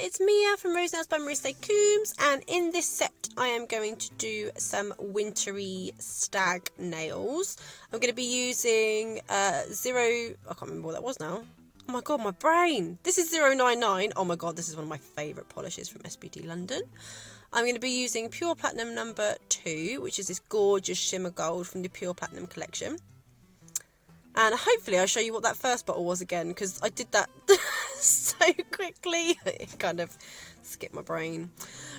it's Mia from Rose Nails by Marissa Coombs, and in this set I am going to do some wintry stag nails. I'm going to be using I can't remember what that was now. Oh my god, my brain! This is 099. Oh my god, this is one of my favourite polishes from SBD London. I'm going to be using Pure Platinum number 2, which is this gorgeous shimmer gold from the Pure Platinum collection. And hopefully I'll show you what that first bottle was again, because I did that so quickly. It kind of skipped my brain.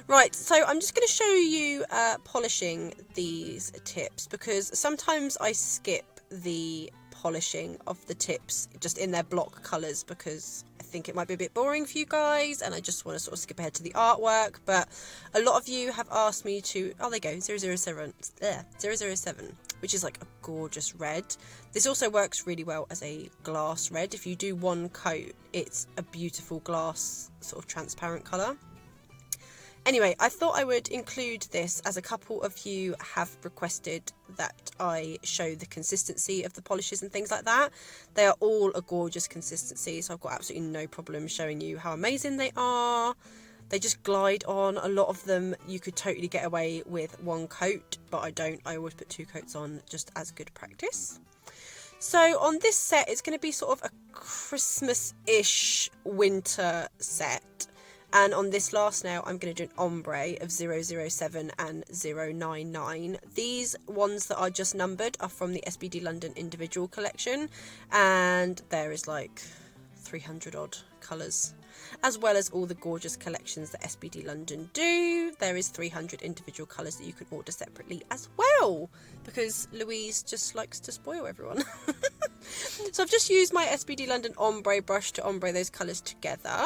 Right, so I'm just going to show you polishing these tips, because sometimes I skip the polishing of the tips just in their block colours because I think it might be a bit boring for you guys and I just want to sort of skip ahead to the artwork. But a lot of you have asked me to, oh, there you go, 007 there, 007, which is like a gorgeous red. This also works really well as a glass red. If you do one coat, it's a beautiful glass sort of transparent colour. Anyway, I thought I would include this as a couple of you have requested that I show the consistency of the polishes and things like that. They are all a gorgeous consistency, so I've got absolutely no problem showing you how amazing they are. They just glide on. A lot of them you could totally get away with one coat, but I don't. I always put 2 coats on just as good practice. So on this set, it's going to be sort of a Christmas-ish winter set. And on this last nail, I'm going to do an ombre of 007 and 099. These ones that are just numbered are from the SBD London individual collection. And there is like 300 odd colours. As well as all the gorgeous collections that SBD London do. There is 300 individual colours that you can order separately as well. Because Louise just likes to spoil everyone. So I've just used my SBD London ombre brush to ombre those colours together.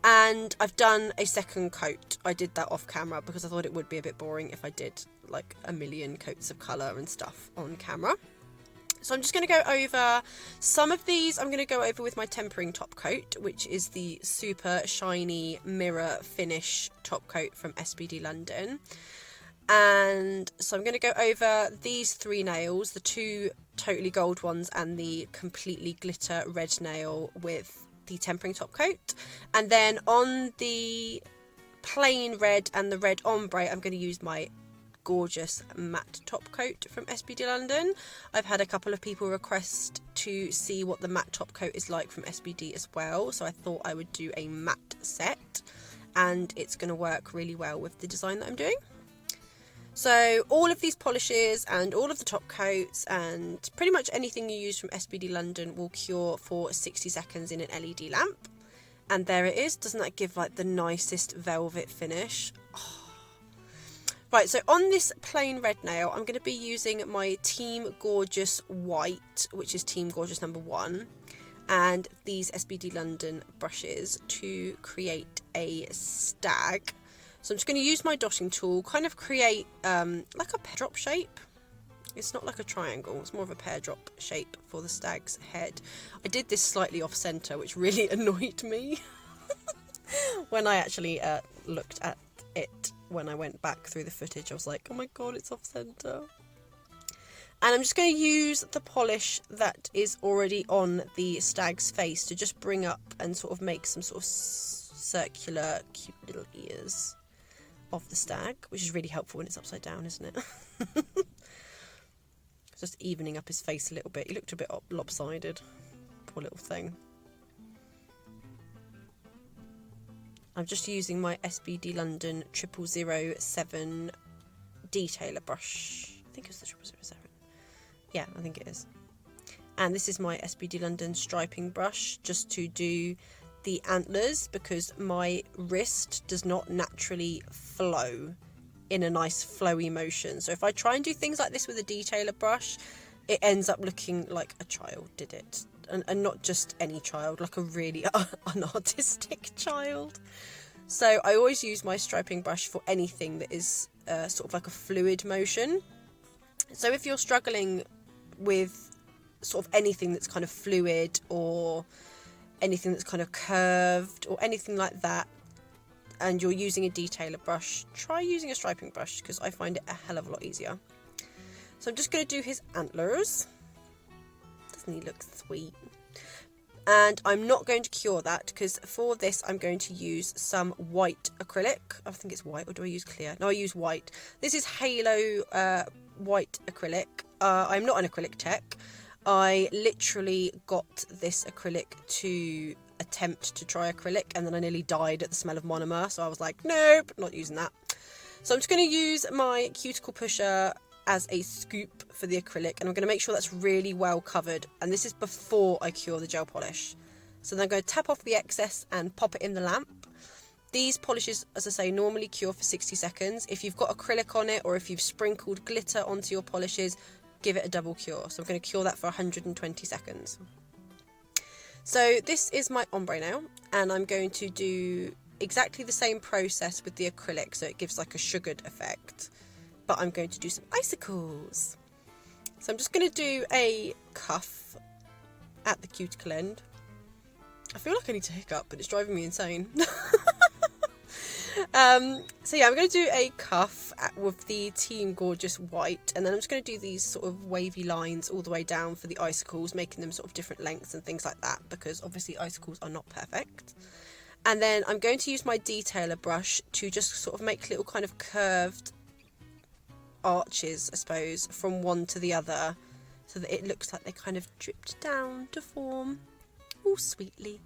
And I've done a second coat. I did that off camera because I thought it would be a bit boring if I did like a million coats of colour and stuff on camera. So I'm just going to go over some of these. I'm going to go over with my tempering top coat, which is the super shiny mirror finish top coat from SBD London. And so I'm going to go over these 3 nails, the 2 totally gold ones and the completely glitter red nail with the tempering top coat. And then on the plain red and the red ombre, I'm going to use my gorgeous matte top coat from SBD London. I've had a couple of people request to see what the matte top coat is like from SBD as well, so I thought I would do a matte set, and it's going to work really well with the design that I'm doing. So all of these polishes and all of the top coats and pretty much anything you use from SBD London will cure for 60 seconds in an LED lamp. And there it is. Doesn't that give like the nicest velvet finish? Oh. Right, so on this plain red nail, I'm going to be using my Team Gorgeous White, which is Team Gorgeous number 1, and these SBD London brushes to create a stag. So I'm just going to use my dotting tool, kind of create like a pear drop shape. It's not like a triangle, it's more of a pear drop shape for the stag's head. I did this slightly off centre, which really annoyed me when I actually looked at it. When I went back through the footage, I was like, oh my god, it's off centre. And I'm just going to use the polish that is already on the stag's face to just bring up and sort of make some sort of circular cute little ears of the stag, which is really helpful when it's upside down, isn't it? Just evening up his face a little bit. He looked a bit lopsided. Poor little thing. I'm just using my SBD London 0007 detailer brush. I think it's the 0007. Yeah, I think it is. And this is my SBD London striping brush just to do the antlers, because my wrist does not naturally flow in a nice flowy motion. So if I try and do things like this with a detailer brush, it ends up looking like a child did it. And not just any child, like a really unartistic child. So I always use my striping brush for anything that is sort of like a fluid motion. So if you're struggling with sort of anything that's kind of fluid or anything that's kind of curved or anything like that, and you're using a detailer brush, try using a striping brush, because I find it a hell of a lot easier. So I'm just going to do his antlers. Doesn't he look sweet? And I'm not going to cure that because for this I'm going to use some white acrylic. I think it's white, or do I use clear? No, I use white. This is Halo white acrylic. I'm not an acrylic tech. I literally got this acrylic to attempt to try acrylic, and then I nearly died at the smell of monomer, so I was like, nope, not using that. So I'm just going to use my cuticle pusher as a scoop for the acrylic, and I'm going to make sure that's really well covered, and this is before I cure the gel polish. So then I'm going to tap off the excess and pop it in the lamp. These polishes, as I say, normally cure for 60 seconds. If you've got acrylic on it, or if you've sprinkled glitter onto your polishes, give it a double cure. So I'm going to cure that for 120 seconds. So this is my ombre nail, and I'm going to do exactly the same process with the acrylic, so it gives like a sugared effect. But I'm going to do some icicles. So I'm just going to do a cuff at the cuticle end. I feel like I need to hiccup, but it's driving me insane. So yeah, I'm going to do a cuff with the Team Gorgeous white, and then I'm just going to do these sort of wavy lines all the way down for the icicles, making them sort of different lengths and things like that, because obviously icicles are not perfect. And then I'm going to use my detailer brush to just sort of make little kind of curved arches, I suppose, from one to the other, so that it looks like they kind of dripped down to form all sweetly.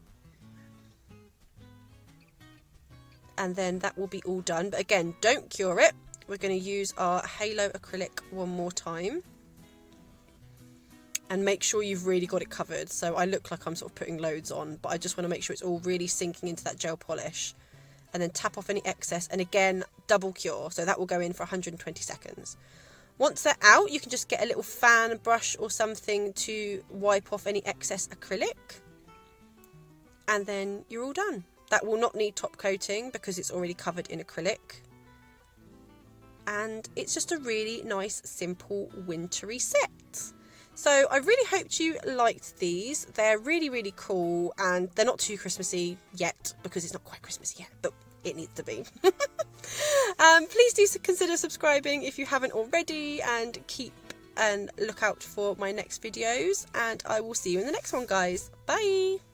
And then that will be all done, but again, don't cure it. We're going to use our Halo acrylic one more time, and make sure you've really got it covered. So I look like I'm sort of putting loads on, but I just want to make sure it's all really sinking into that gel polish. And then tap off any excess, and again, double cure, so that will go in for 120 seconds. Once they're out, you can just get a little fan brush or something to wipe off any excess acrylic, and then you're all done. That will not need top coating because it's already covered in acrylic, and it's just a really nice, simple, wintry set. So I really hoped you liked these. They're really, really cool, and they're not too Christmassy yet because it's not quite Christmassy yet, but it needs to be. Please do consider subscribing if you haven't already, and keep an lookout for my next videos, and I will see you in the next one, guys. Bye!